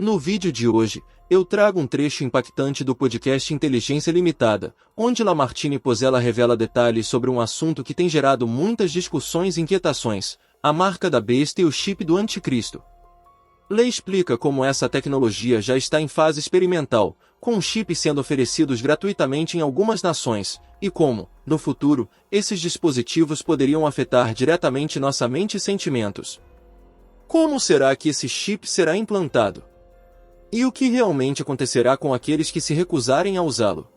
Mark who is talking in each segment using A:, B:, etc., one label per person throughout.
A: No vídeo de hoje, eu trago um trecho impactante do podcast Inteligência Limitada, onde Lamartine Pozella revela detalhes sobre um assunto que tem gerado muitas discussões e inquietações: a marca da besta e o chip do anticristo. Lê explica como essa tecnologia já está em fase experimental, com chips sendo oferecidos gratuitamente em algumas nações, e como, no futuro, esses dispositivos poderiam afetar diretamente nossa mente e sentimentos. Como será que esse chip será implantado? E o que realmente acontecerá com aqueles que se recusarem a usá-lo?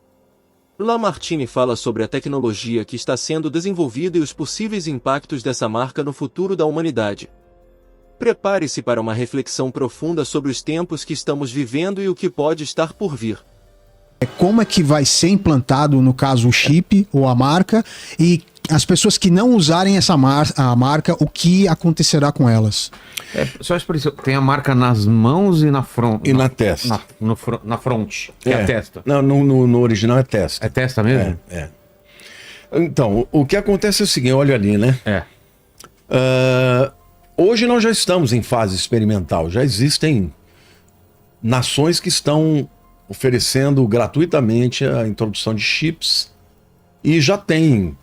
A: Lamartine fala sobre a tecnologia que está sendo desenvolvida e os possíveis impactos dessa marca no futuro da humanidade. Prepare-se para uma reflexão profunda sobre os tempos que estamos vivendo e o que pode estar por vir.
B: Como é que vai ser implantado, no caso, o chip ou a marca, e as pessoas que não usarem a marca, o que acontecerá com elas?
C: Só por isso, tem a marca nas mãos e na fronte.
D: E na testa.
C: Na fronte, que é a testa.
D: Não, no original é testa.
C: É testa mesmo?
D: É. Então, o que acontece é o seguinte, olha ali, né? Hoje nós já estamos em fase experimental, já existem nações que estão oferecendo gratuitamente a introdução de chips e já tem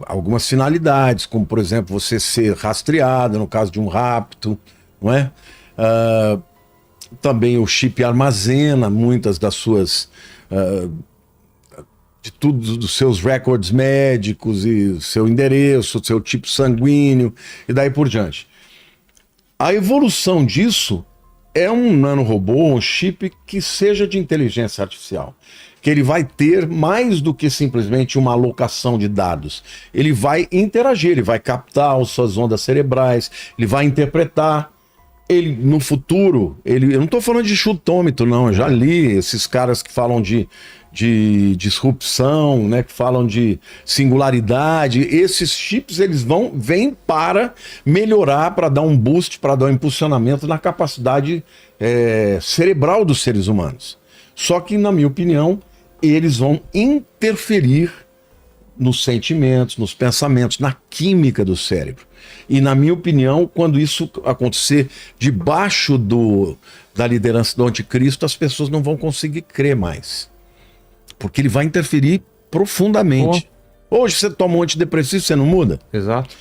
D: algumas finalidades, como por exemplo você ser rastreado no caso de um rapto, não é? Também o chip armazena muitas das suas de tudo dos seus recordes médicos e seu endereço, seu tipo sanguíneo e daí por diante. A evolução disso é um nanorobô, um chip que seja de inteligência artificial, que ele vai ter mais do que simplesmente uma alocação de dados. Ele vai interagir, ele vai captar as suas ondas cerebrais, ele vai interpretar. Ele, no futuro, eu não estou falando de chutômetro, não, eu já li esses caras que falam de disrupção, né, que falam de singularidade. Esses chips eles vêm para melhorar, para dar um boost, para dar um impulsionamento na capacidade cerebral dos seres humanos. Só que, na minha opinião, eles vão interferir nos sentimentos, nos pensamentos, na química do cérebro. E, na minha opinião, quando isso acontecer debaixo da liderança do anticristo, as pessoas não vão conseguir crer mais. Porque ele vai interferir profundamente. Hoje você toma um antidepressivo, você não muda?
C: Exato.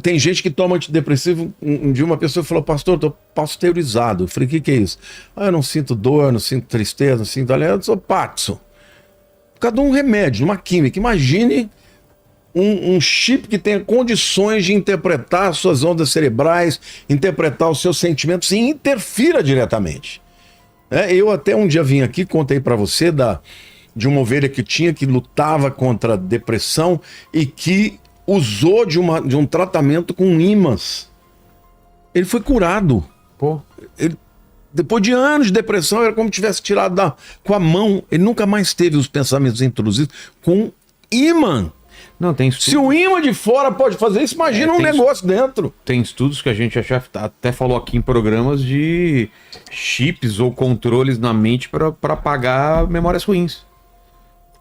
D: Tem gente que toma antidepressivo. Um dia uma pessoa falou: pastor, eu tô pasteurizado. Eu falei: o que é isso? Eu não sinto dor, não sinto tristeza, não sinto alegria, eu sou Patso. Por causa de um remédio, uma química. Imagine um chip que tenha condições de interpretar suas ondas cerebrais, interpretar os seus sentimentos e interfira diretamente. Eu até um dia vim aqui, contei para você de uma ovelha que lutava contra a depressão e que usou de um tratamento com ímãs. Ele foi curado. Depois de anos de depressão, era como se tivesse tirado com a mão. Ele nunca mais teve os pensamentos introduzidos com ímã.
C: Não, tem estudos.
D: Se o ímã de fora pode fazer isso, imagina um negócio dentro.
C: Tem estudos que a gente até falou aqui em programas de chips ou controles na mente para apagar memórias ruins.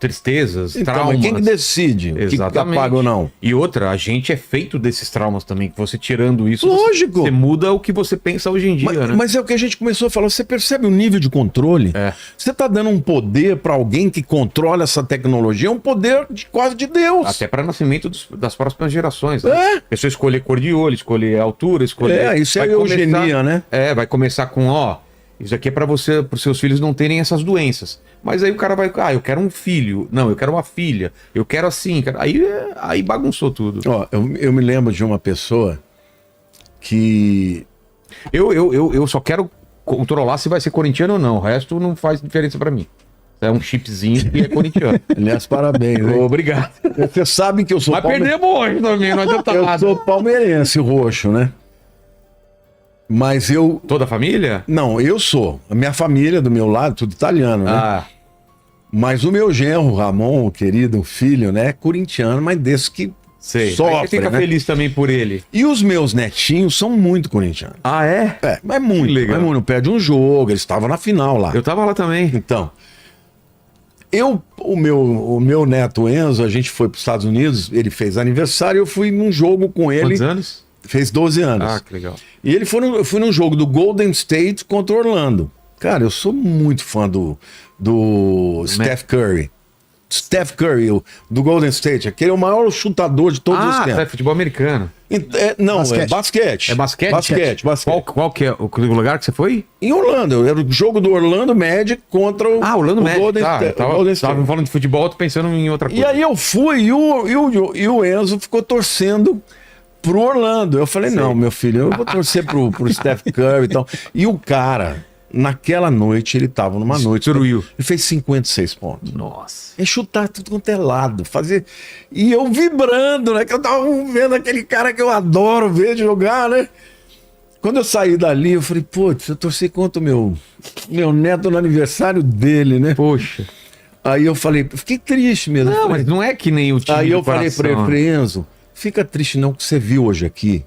C: Tristezas,
D: então,
C: traumas.
D: Mas quem que decide o que apaga ou não?
C: E outra, a gente é feito desses traumas também, que você tirando isso,
D: lógico,
C: você muda o que você pensa hoje em dia, né?
D: Mas é o que a gente começou a falar, você percebe o nível de controle? Você tá dando um poder para alguém que controla essa tecnologia, é um poder quase de Deus.
C: Até para nascimento das próximas gerações, né? A pessoa escolher cor de olho, escolher altura, escolher...
D: Isso é eugenia, né?
C: Vai começar com, isso aqui é para os seus filhos não terem essas doenças. Mas aí o cara vai, eu quero um filho. Não, eu quero uma filha. Eu quero assim. Aí bagunçou tudo.
D: Eu me lembro de uma pessoa que...
C: Eu só quero controlar se vai ser corintiano ou não. O resto não faz diferença para mim. É um chipzinho que é corintiano.
D: Aliás, parabéns.
C: Obrigado.
D: Você sabe que eu sou...
C: Mas perdemos hoje também, não adianta nada.
D: Eu sou palmeirense roxo, né? Mas eu...
C: Toda a família?
D: Não, eu sou. A minha família, do meu lado, tudo italiano, né? Mas o meu genro, Ramon, o querido filho, né? É corintiano, mas desse que sofre,
C: aí você fica feliz também por ele.
D: E os meus netinhos são muito corintianos. Mas muito.
C: Legal.
D: Mas muito. Perde um jogo, eles estavam na final lá.
C: Eu tava lá também.
D: Então... O meu neto Enzo, a gente foi para os Estados Unidos, ele fez aniversário, eu fui num jogo com ele.
C: Quantos anos?
D: Fez 12 anos.
C: Que legal.
D: E eu fui num jogo do Golden State contra Orlando. Cara, eu sou muito fã do Steph Curry. Steph Curry, do Golden State, aquele é o maior chutador de todos os tempos.
C: É futebol americano.
D: Não,
B: basquete.
D: é basquete.
C: É basquete?
D: Basquete.
C: Qual que é o lugar que você foi?
D: Em Orlando, era o jogo do Orlando Magic contra o
C: Orlando Magic.
D: Golden, Golden State.
C: Tava falando de futebol, eu tô pensando em outra coisa.
D: E aí eu fui e o Enzo ficou torcendo pro Orlando. Eu falei, não, meu filho, eu vou torcer pro Steph Curry e tal. E o cara, naquela noite, ele tava numa noite...
C: Destruiu.
D: Ele fez 56 pontos.
C: Nossa.
D: É chutar tudo quanto é lado, fazer... E eu vibrando, né? Que eu tava vendo aquele cara que eu adoro ver jogar, né? Quando eu saí dali, eu falei, putz, eu torci contra o meu neto no aniversário dele, né?
C: Poxa.
D: Aí eu falei, fiquei triste mesmo.
C: Não, mas não é que nem o time
D: Aí
C: do
D: eu falei
C: coração.
D: pra Enzo, fica triste não que você viu hoje aqui.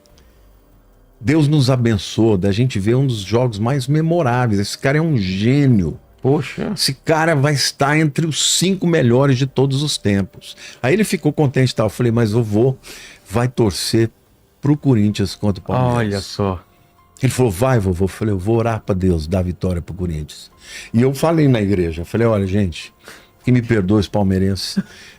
D: Deus nos abençoou da gente ver um dos jogos mais memoráveis. Esse cara é um gênio.
C: Poxa.
D: Esse cara vai estar entre os 5 melhores de todos os tempos. Aí ele ficou contente e tal. Eu falei, mas o vô vai torcer pro Corinthians contra o Palmeiras.
C: Olha só.
D: Ele falou, vai, vovô. Eu falei, eu vou orar pra Deus dar vitória pro Corinthians. E eu falei na igreja, eu falei, olha, gente, que me perdoe os palmeirenses,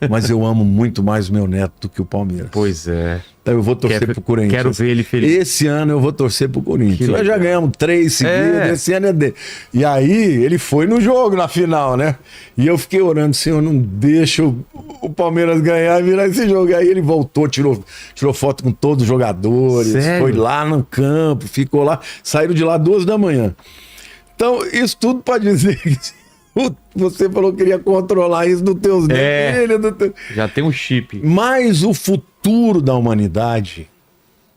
D: mas eu amo muito mais o meu neto do que o Palmeiras.
C: Pois é.
D: Então eu vou torcer pro Corinthians.
C: Quero ver ele feliz.
D: Esse ano eu vou torcer pro Corinthians.
C: Que
D: Nós já
C: legal.
D: ganhamos 3 seguidos, esse ano é dele. E aí ele foi no jogo, na final, né? E eu fiquei orando, Senhor, não deixa o Palmeiras ganhar e virar esse jogo. Aí ele voltou, tirou foto com todos os jogadores,
C: Sério?
D: foi lá no campo, ficou lá, saíram de lá 2 da manhã. Então, isso tudo para dizer que você falou que queria controlar isso dos teus filhos.
C: Já tem um chip.
D: Mas o futuro da humanidade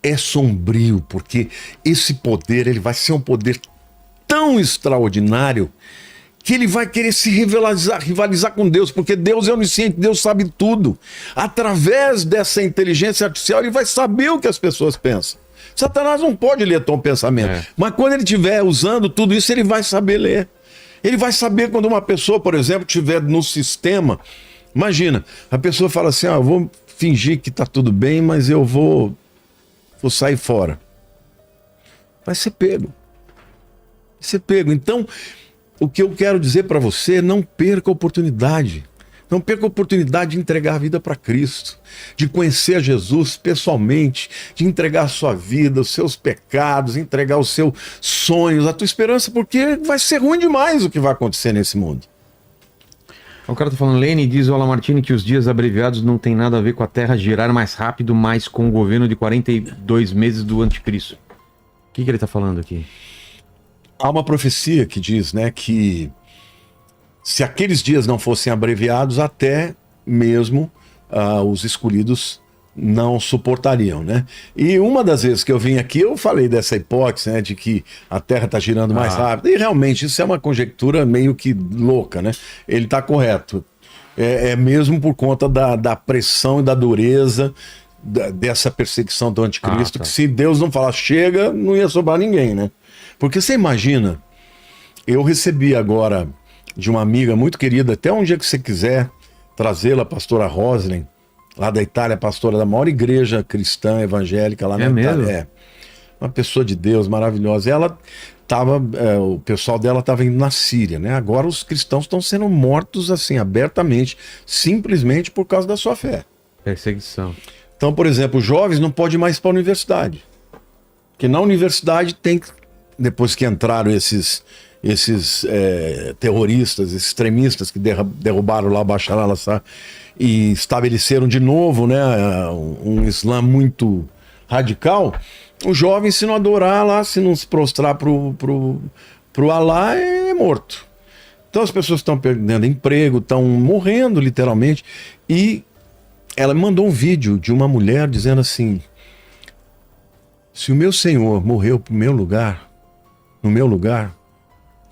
D: é sombrio, porque esse poder ele vai ser um poder tão extraordinário que ele vai querer se rivalizar com Deus, porque Deus é onisciente, Deus sabe tudo. Através dessa inteligência artificial, ele vai saber o que as pessoas pensam. Satanás não pode ler teu pensamento, mas quando ele estiver usando tudo isso, ele vai saber ler. Ele vai saber quando uma pessoa, por exemplo, estiver no sistema. Imagina, a pessoa fala assim, eu vou fingir que está tudo bem, mas eu vou sair fora. Vai ser pego. Vai ser pego. Então, o que eu quero dizer para você, não perca a oportunidade. Não perca a oportunidade de entregar a vida para Cristo, de conhecer Jesus pessoalmente, de entregar a sua vida, os seus pecados, entregar os seus sonhos, a tua esperança, porque vai ser ruim demais o que vai acontecer nesse mundo.
C: O cara tá falando, Lene diz o Lamartine que os dias abreviados não tem nada a ver com a Terra girar mais rápido, mas com o governo de 42 meses do anticristo. O que ele tá falando aqui?
D: Há uma profecia que diz, né, que se aqueles dias não fossem abreviados, até mesmo os escolhidos não suportariam, né? E uma das vezes que eu vim aqui, eu falei dessa hipótese, né, de que a Terra está girando mais rápido. E realmente isso é uma conjectura meio que louca, né? Ele está correto. É mesmo por conta da pressão e da dureza dessa perseguição do anticristo, que se Deus não falar chega, não ia sobrar ninguém, né? Porque você imagina, eu recebi agora de uma amiga muito querida, até um dia que você quiser trazê-la, a pastora Roslin, lá da Itália, pastora da maior igreja cristã evangélica lá na Itália.
C: Mesmo?
D: Uma pessoa de Deus maravilhosa. Ela estava, o pessoal dela estava indo na Síria, né? Agora os cristãos estão sendo mortos assim, abertamente, simplesmente por causa da sua fé.
C: Perseguição.
D: Então, por exemplo, os jovens não podem mais ir para a universidade. Porque na universidade tem, depois que entraram esses terroristas, esses extremistas que derrubaram lá Bashar al-Assad e estabeleceram de novo, né, um Islã muito radical, os jovens, se não adorar lá, se não se prostrar pro Alá, é morto. Então as pessoas estão perdendo emprego, estão morrendo literalmente. E ela mandou um vídeo de uma mulher dizendo assim: se o meu Senhor morreu no meu lugar,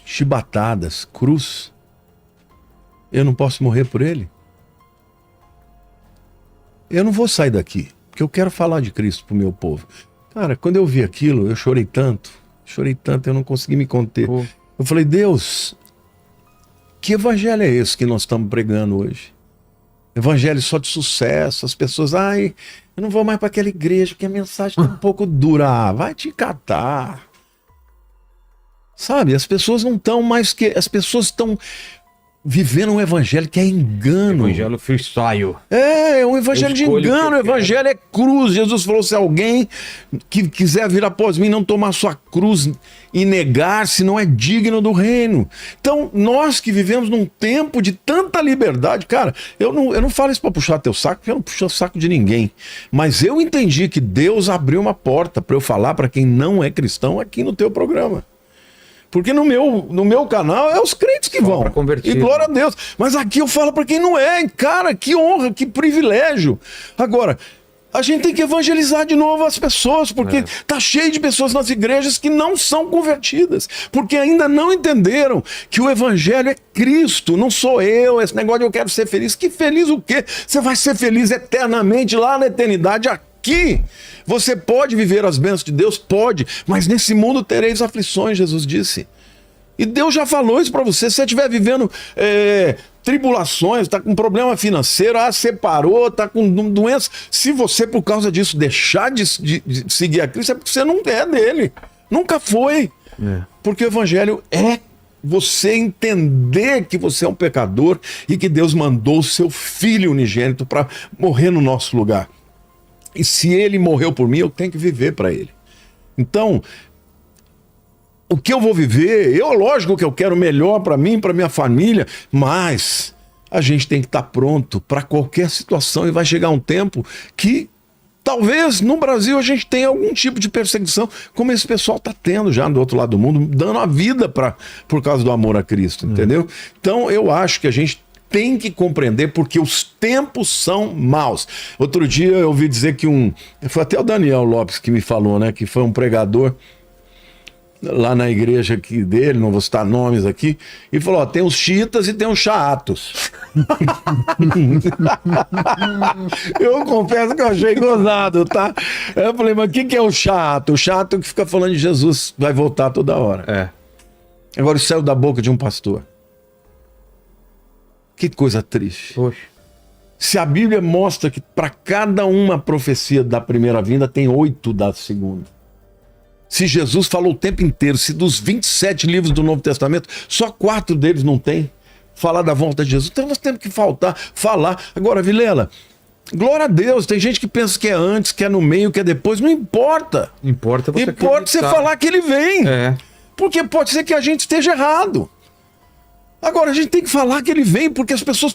D: chibatadas, cruz, eu não posso morrer por ele? Eu não vou sair daqui, porque eu quero falar de Cristo pro meu povo. Cara, quando eu vi aquilo, eu chorei tanto, eu não consegui me conter.
C: Pô.
D: Eu falei, Deus, que evangelho é esse que nós estamos pregando hoje? Evangelho só de sucesso, as pessoas, eu não vou mais para aquela igreja, porque a mensagem está um pouco dura. Vai te catar. Sabe? As pessoas não estão mais que... As pessoas estão vivendo um evangelho que é engano.
C: Evangelho freestyle.
D: É um evangelho de
C: Eu escolho
D: engano.
C: o
D: O
C: que eu
D: evangelho é cruz. Jesus falou: se alguém que quiser vir após mim, não tomar sua cruz e negar-se, não é digno do reino. Então, nós que vivemos num tempo de tanta liberdade, cara, eu não falo isso para puxar teu saco, porque eu não puxo o saco de ninguém. Mas eu entendi que Deus abriu uma porta para eu falar para quem não é cristão aqui no teu programa. Porque no meu canal é os crentes que vão. E glória a Deus. Mas aqui eu falo para quem não é. Cara, que honra, que privilégio. Agora, a gente tem que evangelizar de novo as pessoas, porque tá cheio de pessoas nas igrejas que não são convertidas, porque ainda não entenderam que o evangelho é Cristo, não sou eu, esse negócio de eu quero ser feliz. Que feliz o quê? Você vai ser feliz eternamente lá na eternidade. Aqui você pode viver as bênçãos de Deus? Pode, mas nesse mundo tereis aflições, Jesus disse. E Deus já falou isso para você. Se você estiver vivendo tribulações, está com problema financeiro, separou, está com doença. Se você, por causa disso, deixar de seguir a Cristo, é porque você não é dele. Nunca foi. Porque o evangelho é você entender que você é um pecador e que Deus mandou o seu Filho unigênito para morrer no nosso lugar. E se ele morreu por mim, eu tenho que viver para ele. Então, o que eu vou viver, lógico que eu quero melhor para mim, para minha família, mas a gente tem que estar pronto para qualquer situação e vai chegar um tempo que talvez no Brasil a gente tenha algum tipo de perseguição, como esse pessoal está tendo já do outro lado do mundo, dando a vida por causa do amor a Cristo, entendeu? Então eu acho que a gente tem que compreender, porque os tempos são maus. Outro dia eu ouvi dizer que foi até o Daniel Lopes que me falou, né? Que foi um pregador lá na igreja aqui dele, não vou citar nomes aqui, e falou: ó, tem os xiitas e tem os chatos. Eu confesso que eu achei gozado, tá? Eu falei: mas o que é o chato? O chato que fica falando de Jesus vai voltar toda hora. Agora isso saiu da boca de um pastor. Que coisa triste.
C: Poxa.
D: Se a Bíblia mostra que para cada uma profecia da primeira vinda tem 8 da segunda. Se Jesus falou o tempo inteiro, se dos 27 livros do Novo Testamento, só 4 deles não tem falar da volta de Jesus. Então nós temos que falar. Agora, Vilela, glória a Deus, tem gente que pensa que é antes, que é no meio, que é depois. Não importa.
C: Importa
D: você falar que ele vem. Porque pode ser que a gente esteja errado. Agora, a gente tem que falar que ele vem, porque as pessoas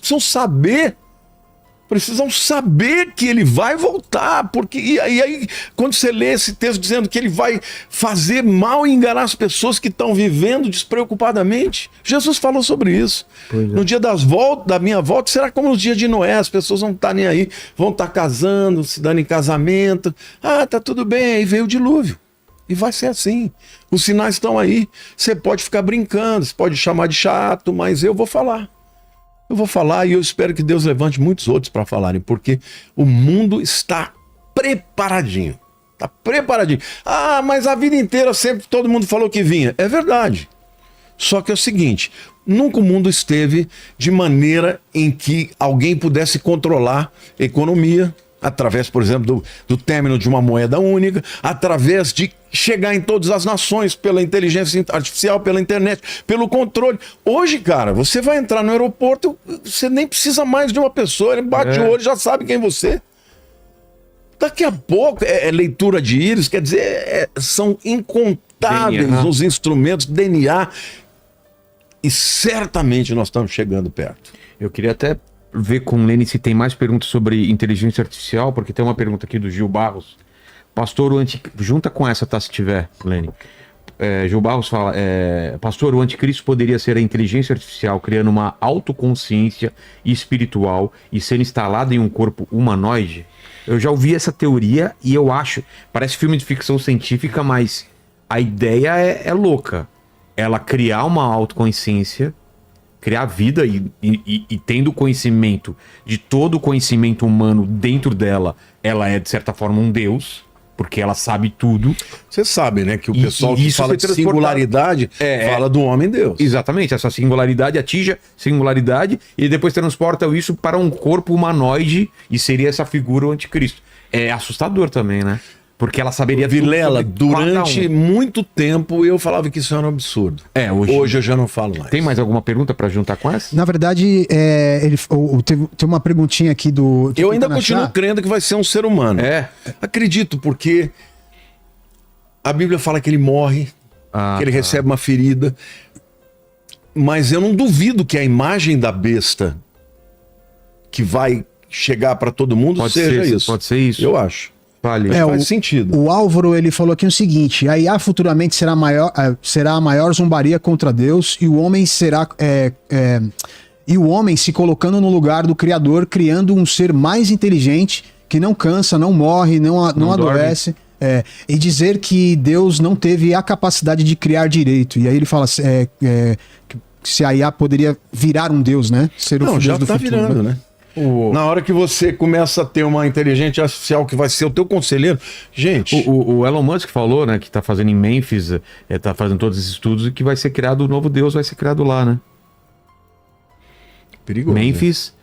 D: precisam saber que ele vai voltar, porque e aí quando você lê esse texto dizendo que ele vai fazer mal e enganar as pessoas que estão vivendo despreocupadamente, Jesus falou sobre isso. No dia da minha volta será como no dia de Noé, as pessoas vão estar nem aí, vão estar casando, se dando em casamento, tá tudo bem, aí veio o dilúvio. E vai ser assim. Os sinais estão aí. Você pode ficar brincando, você pode chamar de chato, mas eu vou falar. Eu vou falar e eu espero que Deus levante muitos outros para falarem, porque o mundo está preparadinho. Está preparadinho. Mas a vida inteira sempre todo mundo falou que vinha. É verdade. Só que é o seguinte, nunca o mundo esteve de maneira em que alguém pudesse controlar a economia, através, por exemplo, do término de uma moeda única, através de chegar em todas as nações pela inteligência artificial, pela internet, pelo controle. Hoje, cara, você vai entrar no aeroporto, você nem precisa mais de uma pessoa, ele bate o olho e já sabe quem você é. Daqui a pouco é leitura de íris, quer dizer, são incontáveis DNA. Os instrumentos DNA, e certamente nós estamos chegando perto.
C: Eu queria até ver com o Lene se tem mais perguntas sobre inteligência artificial, porque tem uma pergunta aqui do Gil Barros. Pastor, junta com essa, tá? Se tiver, Lene. Gil Barros fala, pastor, o anticristo poderia ser a inteligência artificial criando uma autoconsciência espiritual e ser instalada em um corpo humanoide? Eu já ouvi essa teoria e eu acho, parece filme de ficção científica, mas a ideia é louca. Ela criar uma autoconsciência, criar vida e tendo conhecimento de todo o conhecimento humano dentro dela, ela é de certa forma um deus, porque ela sabe tudo.
D: Você sabe, né, que o pessoal que fala de singularidade fala do homem-deus.
C: Exatamente, essa singularidade atinge a singularidade e depois transporta isso para um corpo humanoide e seria essa figura o anticristo. É assustador também, né? Porque ela saberia
D: Vilela,
C: tudo sobre
D: durante
C: cada um.
D: muito tempo eu falava que isso era um absurdo. Hoje eu já não falo mais.
C: Tem mais alguma pergunta pra juntar com essa?
B: Na verdade, tem uma perguntinha aqui do...
D: Eu ainda
B: tentando
D: continuo
B: achar.
D: crendo que vai ser um ser humano.
C: É.
D: Acredito, porque a Bíblia fala que ele morre, que ele recebe uma ferida. Mas eu não duvido que a imagem da besta que vai chegar para todo mundo seja isso.
C: Pode ser isso.
D: Eu acho.
C: Vale.
D: Faz sentido.
B: O Álvaro, ele falou aqui o seguinte: a IA futuramente será a maior zombaria contra Deus e o homem será e o homem se colocando no lugar do Criador, criando um ser mais inteligente que não cansa, não morre, não adoece. E dizer que Deus não teve a capacidade de criar direito. E aí ele fala que se a IA poderia virar um Deus, né? Ser o
D: Não,
B: Deus
D: já
B: do
D: tá
B: futuro,
D: virando, né? Na hora que você começa a ter uma inteligência artificial que vai ser o teu conselheiro, gente...
C: O Elon Musk falou, né, que tá fazendo em Memphis, tá fazendo todos esses estudos e que vai ser criado o novo Deus, vai ser criado lá, né?
D: Perigoso.
C: Memphis,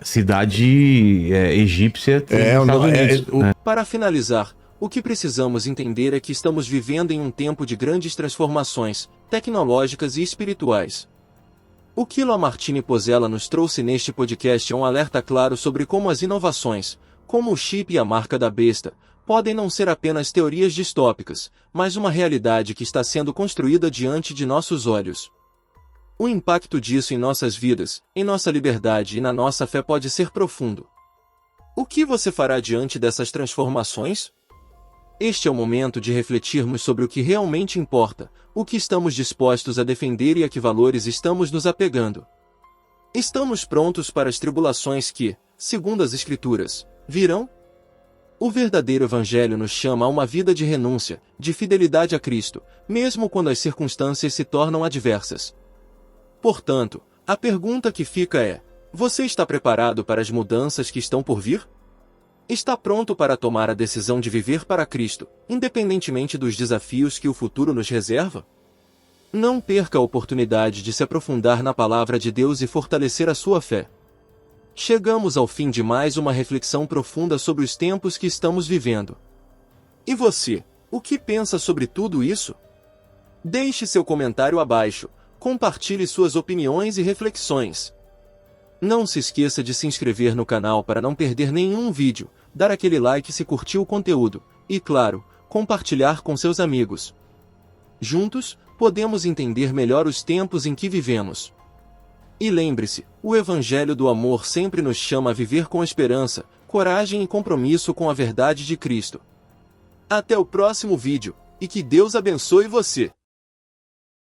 C: cidade egípcia, nos Estados Unidos, né?
A: Para finalizar, o que precisamos entender é que estamos vivendo em um tempo de grandes transformações, tecnológicas e espirituais. O que Lamartine Pozzella nos trouxe neste podcast é um alerta claro sobre como as inovações, como o chip e a marca da besta, podem não ser apenas teorias distópicas, mas uma realidade que está sendo construída diante de nossos olhos. O impacto disso em nossas vidas, em nossa liberdade e na nossa fé pode ser profundo. O que você fará diante dessas transformações? Este é o momento de refletirmos sobre o que realmente importa, o que estamos dispostos a defender e a que valores estamos nos apegando. Estamos prontos para as tribulações que, segundo as Escrituras, virão? O verdadeiro Evangelho nos chama a uma vida de renúncia, de fidelidade a Cristo, mesmo quando as circunstâncias se tornam adversas. Portanto, a pergunta que fica é: você está preparado para as mudanças que estão por vir? Está pronto para tomar a decisão de viver para Cristo, independentemente dos desafios que o futuro nos reserva? Não perca a oportunidade de se aprofundar na palavra de Deus e fortalecer a sua fé. Chegamos ao fim de mais uma reflexão profunda sobre os tempos que estamos vivendo. E você, o que pensa sobre tudo isso? Deixe seu comentário abaixo, compartilhe suas opiniões e reflexões. Não se esqueça de se inscrever no canal para não perder nenhum vídeo, dar aquele like se curtiu o conteúdo, e claro, compartilhar com seus amigos. Juntos, podemos entender melhor os tempos em que vivemos. E lembre-se, o Evangelho do Amor sempre nos chama a viver com esperança, coragem e compromisso com a verdade de Cristo. Até o próximo vídeo, e que Deus abençoe você!